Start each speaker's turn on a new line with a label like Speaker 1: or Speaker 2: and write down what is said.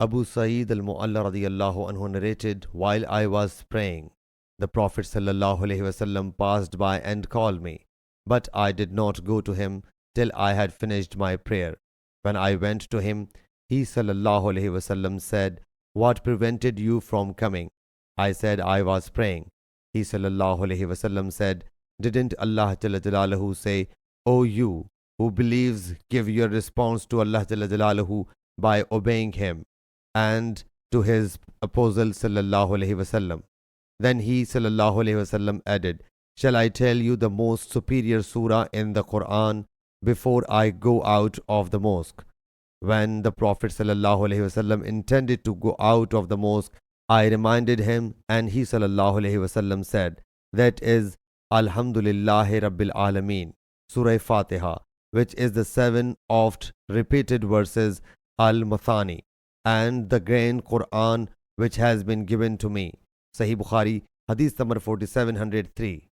Speaker 1: Abu Sa'id al-Mu'alla radiyallahu anhu narrated, while I was praying, the Prophet sallallahu alaihi wasallam passed by and called me, but I did not go to him till I had finished my prayer. When I went to him, he sallallahu alaihi wasallam said, "What prevented you from coming?" I said, "I was praying." He sallallahu alaihi wasallam said, "Didn't Allah Jalla Jalaluhu say, 'O you who believes, give your response to Allah Jalla Jalaluhu by obeying him and to his apostle sallallahu alaihi wasallam?'" Then he sallallahu alaihi wasallam added, "Shall I tell you the most superior surah in the Quran before I go out of the mosque?" When the Prophet sallallahu alaihi wasallam intended to go out of the mosque, I reminded him, and he sallallahu alaihi wasallam said, "That is Alhamdulillahi Rabbil Alameen, Surah Fatiha, which is the 7 oft repeated verses Al-Mathani, and the grand Quran which has been given to me." Sahih Bukhari, Hadith number 4703.